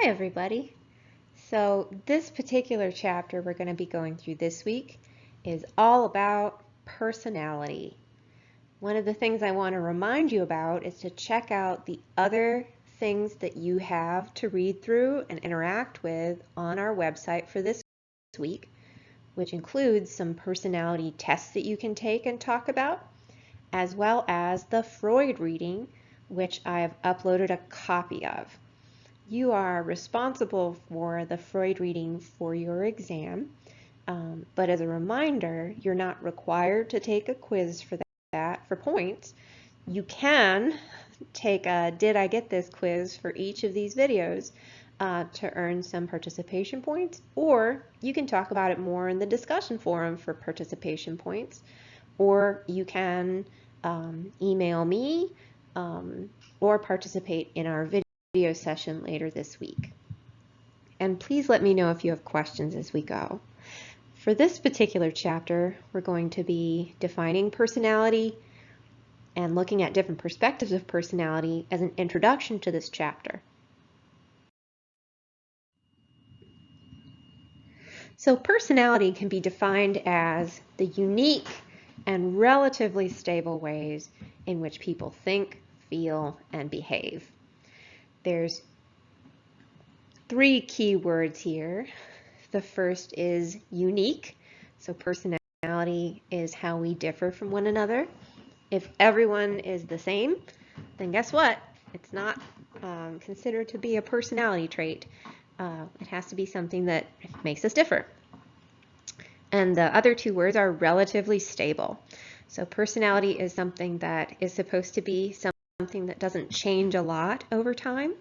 Hi everybody. So this particular chapter we're going to be going through this week is all about personality. One of the things I want to remind you about is to check out the other things that you have to read through and interact with on our website for this week, which includes some personality tests that you can take and talk about, as well as the Freud reading, which I've uploaded a copy of. You are responsible for the Freud reading for your exam, but as a reminder, you're not required to take a quiz for that for points. You can take a Did I Get This quiz for each of these videos to earn some participation points, or you can talk about it more in the discussion forum for participation points, or you can email me or participate in our video session later this week. And please let me know if you have questions as we go. For this particular chapter, we're going to be defining personality and looking at different perspectives of personality as an introduction to this chapter. So personality can be defined as the unique and relatively stable ways in which people think, feel, and behave. There's three key words here. The first is unique. So personality is how we differ from one another. If everyone is the same, then guess what? It's not considered to be a personality trait. It has to be something that makes us differ. And the other two words are relatively stable. So personality is something that is supposed to be something that doesn't change a lot over time.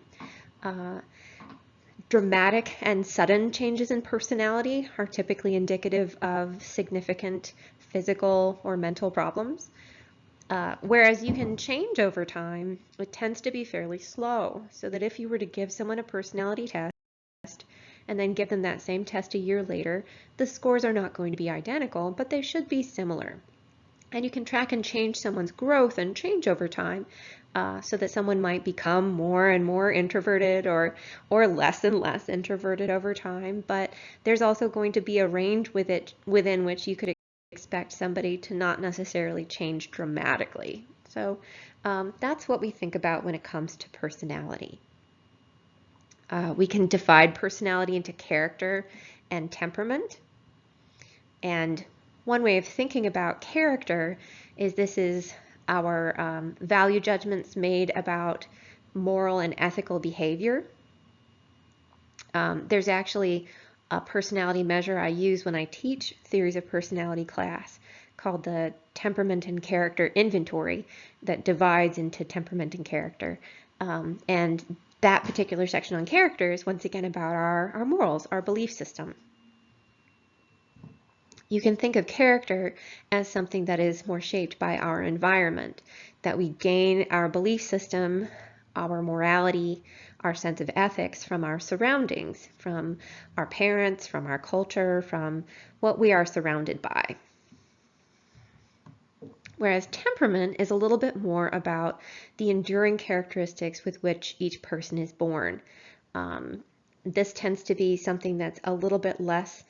Dramatic and sudden changes in personality are typically indicative of significant physical or mental problems. Whereas you can change over time, it tends to be fairly slow. So that if you were to give someone a personality test and then give them that same test a year later, the scores are not going to be identical, but they should be similar. And you can track and change someone's growth and change over time so that someone might become more and more introverted or less and less introverted over time. But there's also going to be a range within which you could expect somebody to not necessarily change dramatically. So that's what we think about when it comes to personality. We can divide personality into character and temperament. And one way of thinking about character is this is our value judgments made about moral and ethical behavior. There's actually a personality measure I use when I teach theories of personality class called the Temperament and Character Inventory that divides into temperament and character. And that particular section on character is once again about our morals, our belief system. You can think of character as something that is more shaped by our environment, that we gain our belief system, our morality, our sense of ethics from our surroundings, from our parents, from our culture, from what we are surrounded by. Whereas temperament is a little bit more about the enduring characteristics with which each person is born. This tends to be something that's a little bit less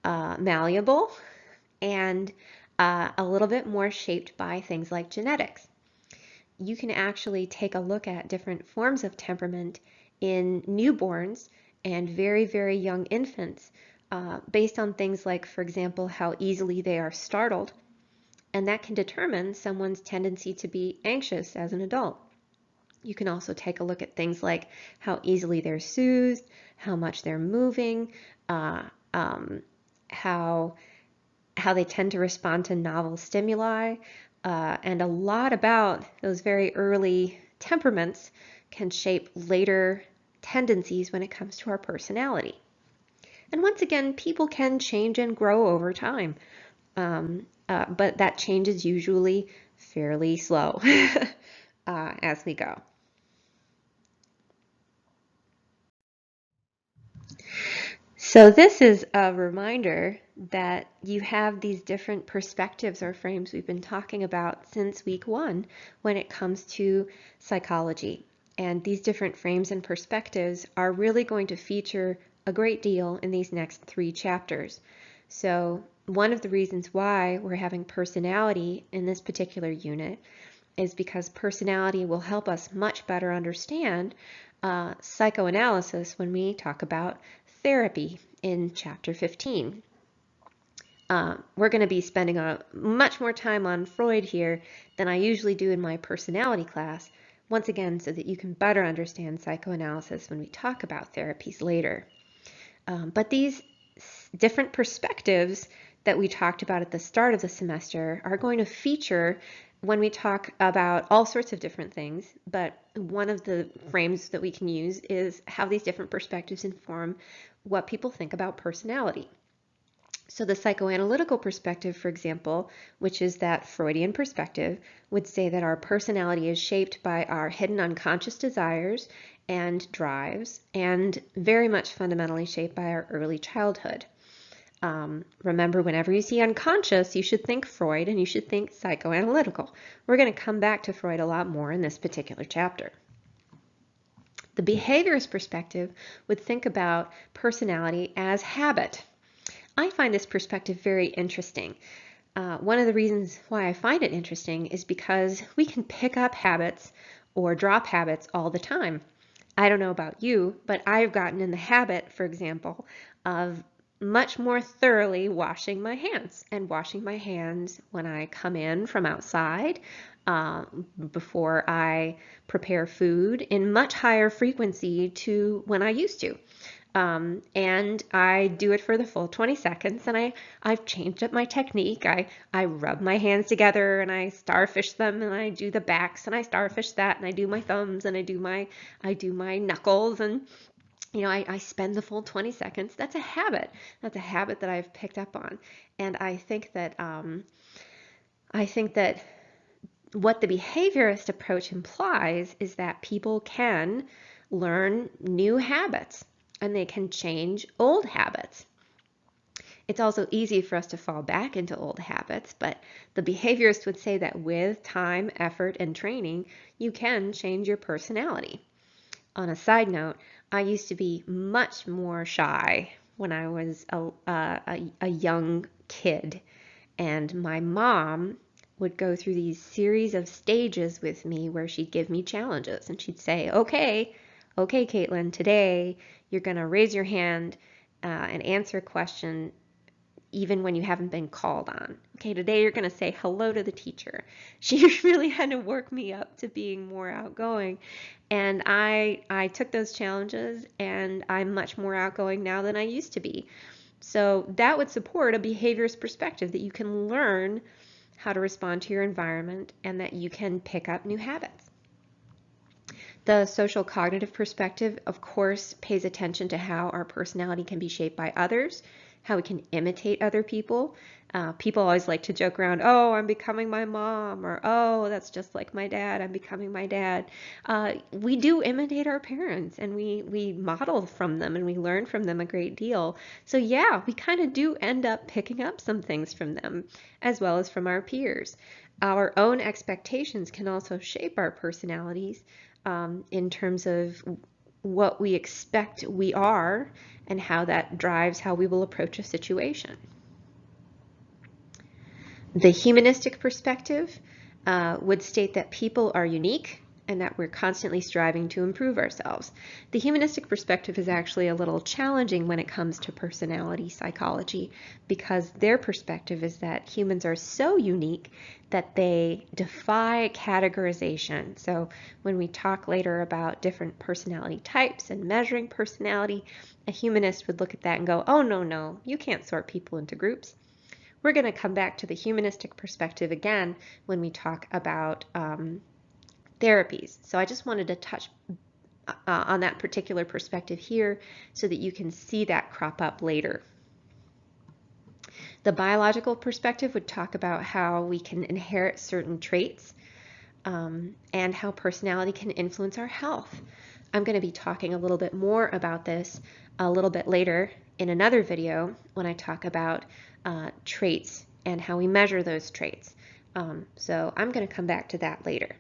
malleable and a little bit more shaped by things like genetics. You can actually take a look at different forms of temperament in newborns and very, very young infants based on things like, for example, how easily they are startled. And that can determine someone's tendency to be anxious as an adult. You can also take a look at things like how easily they're soothed, how much they're moving, how they tend to respond to novel stimuli, and a lot about those very early temperaments can shape later tendencies when it comes to our personality. And once again, people can change and grow over time, but that change is usually fairly slow as we go. So this is a reminder that you have these different perspectives or frames we've been talking about since week 1 when it comes to psychology. And these different frames and perspectives are really going to feature a great deal in these next 3 chapters. So one of the reasons why we're having personality in this particular unit is because personality will help us much better understand psychoanalysis when we talk about therapy in chapter 15. We're going to be spending much more time on Freud here than I usually do in my personality class, once again so that you can better understand psychoanalysis when we talk about therapies later. But these different perspectives that we talked about at the start of the semester are going to feature when we talk about all sorts of different things, but one of the frames that we can use is how these different perspectives inform what people think about personality. So the psychoanalytical perspective, for example, which is that Freudian perspective, would say that our personality is shaped by our hidden unconscious desires and drives, and very much fundamentally shaped by our early childhood. Remember, whenever you see unconscious, you should think Freud and you should think psychoanalytical. We're going to come back to Freud a lot more in this particular chapter. The behaviorist perspective would think about personality as habit. I find this perspective very interesting. One of the reasons why I find it interesting is because we can pick up habits or drop habits all the time. I don't know about you, but I've gotten in the habit, for example, of much more thoroughly washing my hands when I come in from outside, before I prepare food, in much higher frequency to when I used to. And I do it for the full 20 seconds, and I've changed up my technique. I rub my hands together and I starfish them, and I do the backs and I starfish that, and I do my thumbs and I do my knuckles, and I spend the full 20 seconds. That's a habit. That's a habit that I've picked up on. And I think that what the behaviorist approach implies is that people can learn new habits and they can change old habits. It's also easy for us to fall back into old habits, but the behaviorist would say that with time, effort, and training, you can change your personality. On a side note, I used to be much more shy when I was a young kid, and my mom would go through these series of stages with me where she'd give me challenges, and she'd say, okay, Caitlin, today you're going to raise your hand and answer a question even when you haven't been called on. Okay, today you're going to say hello to the teacher. She really had to work me up to being more outgoing. And I took those challenges, and I'm much more outgoing now than I used to be. So that would support a behaviorist perspective, that you can learn how to respond to your environment and that you can pick up new habits. The social cognitive perspective, of course, pays attention to how our personality can be shaped by others, how we can imitate other people. People always like to joke around, oh, I'm becoming my mom, or oh, that's just like my dad, I'm becoming my dad. We do imitate our parents, and we model from them, and we learn from them a great deal. So yeah, we kind of do end up picking up some things from them, as well as from our peers. Our own expectations can also shape our personalities in terms of what we expect we are and how that drives how we will approach a situation. The humanistic perspective would state that people are unique and that we're constantly striving to improve ourselves. The humanistic perspective is actually a little challenging when it comes to personality psychology, because their perspective is that humans are so unique that they defy categorization. So when we talk later about different personality types and measuring personality, a humanist would look at that and go, oh, no, you can't sort people into groups. We're going to come back to the humanistic perspective again when we talk about therapies. So I just wanted to touch on that particular perspective here so that you can see that crop up later. The biological perspective would talk about how we can inherit certain traits and how personality can influence our health. I'm going to be talking a little bit more about this a little bit later in another video when I talk about traits and how we measure those traits. So I'm going to come back to that later.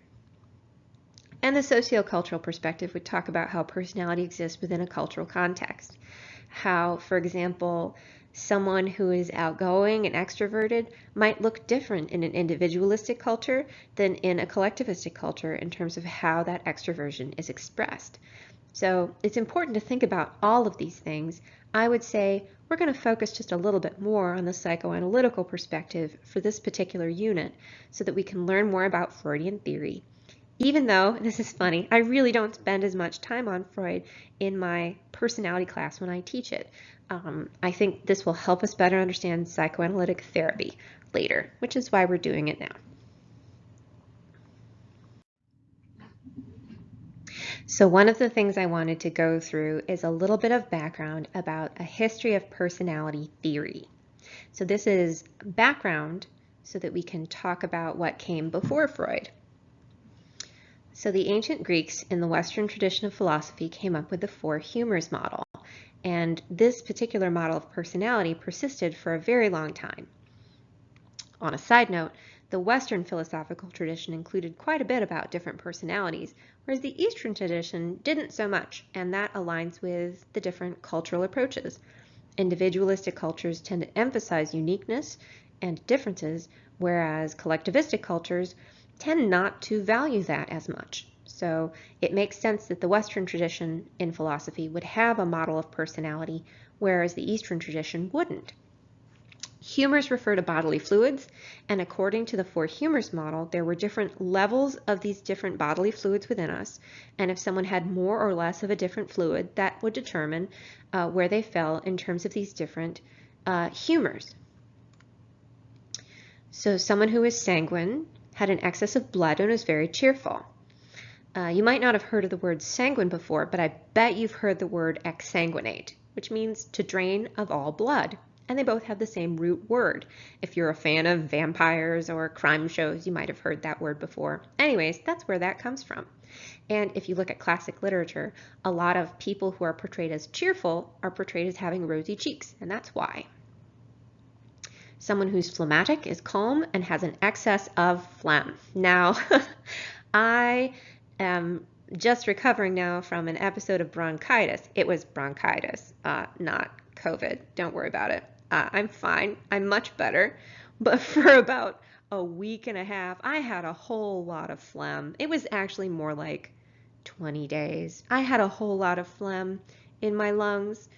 And the sociocultural perspective would talk about how personality exists within a cultural context. How, for example, someone who is outgoing and extroverted might look different in an individualistic culture than in a collectivistic culture in terms of how that extroversion is expressed. So it's important to think about all of these things. I would say we're going to focus just a little bit more on the psychoanalytical perspective for this particular unit so that we can learn more about Freudian theory. Even though, this is funny, I really don't spend as much time on Freud in my personality class when I teach it. I think this will help us better understand psychoanalytic therapy later, which is why we're doing it now. So one of the things I wanted to go through is a little bit of background about a history of personality theory. So this is background so that we can talk about what came before Freud. So the ancient Greeks in the Western tradition of philosophy came up with the four humors model, and this particular model of personality persisted for a very long time. On a side note, the Western philosophical tradition included quite a bit about different personalities, whereas the Eastern tradition didn't so much, and that aligns with the different cultural approaches. Individualistic cultures tend to emphasize uniqueness and differences, whereas collectivistic cultures tend not to value that as much. So it makes sense that the Western tradition in philosophy would have a model of personality, whereas the Eastern tradition wouldn't. Humors refer to bodily fluids, and according to the four humors model, there were different levels of these different bodily fluids within us, and if someone had more or less of a different fluid, that would determine where they fell in terms of these different humors. So someone who is sanguine had an excess of blood and was very cheerful. You might not have heard of the word sanguine before, but I bet you've heard the word exsanguinate, which means to drain of all blood. And they both have the same root word. If you're a fan of vampires or crime shows, you might have heard that word before. Anyways, that's where that comes from. And if you look at classic literature, a lot of people who are portrayed as cheerful are portrayed as having rosy cheeks, and that's why. Someone who's phlegmatic is calm and has an excess of phlegm. Now, I am just recovering now from an episode of bronchitis. It was bronchitis, not COVID. Don't worry about it. I'm fine. I'm much better. But for about a week and a half, I had a whole lot of phlegm. It was actually more like 20 days. I had a whole lot of phlegm in my lungs.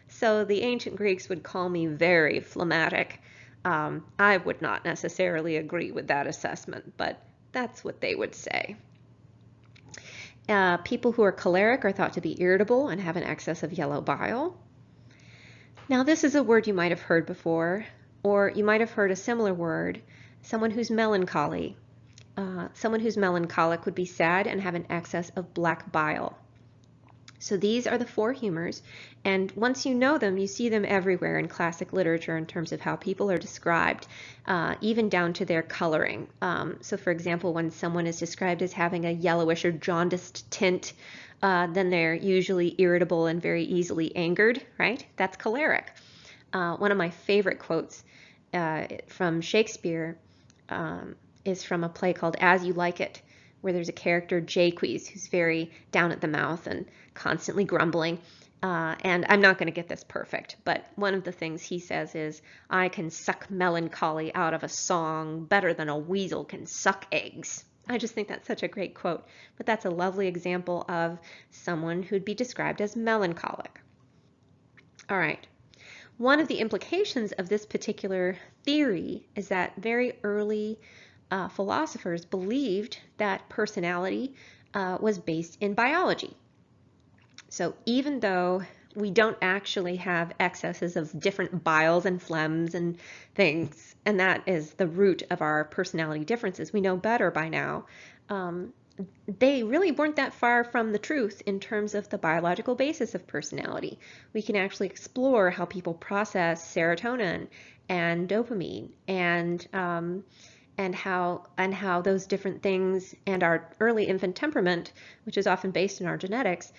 So the ancient Greeks would call me very phlegmatic. I would not necessarily agree with that assessment, but that's what they would say. People who are choleric are thought to be irritable and have an excess of yellow bile. Now this is a word you might have heard before, or you might have heard a similar word, someone who's melancholy. Someone who's melancholic would be sad and have an excess of black bile. So these are the four humors, and once you know them, you see them everywhere in classic literature in terms of how people are described, even down to their coloring. So for example, when someone is described as having a yellowish or jaundiced tint, then they're usually irritable and very easily angered, right? That's choleric. One of my favorite quotes from Shakespeare is from a play called As You Like It, where there's a character, Jaques, who's very down at the mouth and constantly grumbling. And I'm not going to get this perfect, but one of the things he says is, I can suck melancholy out of a song better than a weasel can suck eggs. I just think that's such a great quote, but that's a lovely example of someone who'd be described as melancholic. All right. One of the implications of this particular theory is that very early philosophers believed that personality was based in biology. So even though we don't actually have excesses of different biles and phlegms and things, and that is the root of our personality differences, we know better by now, they really weren't that far from the truth in terms of the biological basis of personality. We can actually explore how people process serotonin and dopamine and how those different things and our early infant temperament, which is often based in our genetics,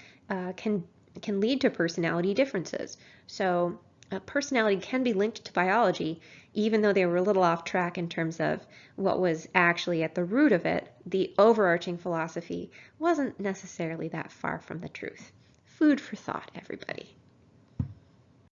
can lead to personality differences. So personality can be linked to biology, even though they were a little off track in terms of what was actually at the root of it the overarching philosophy wasn't necessarily that far from the truth. Food for thought, everybody.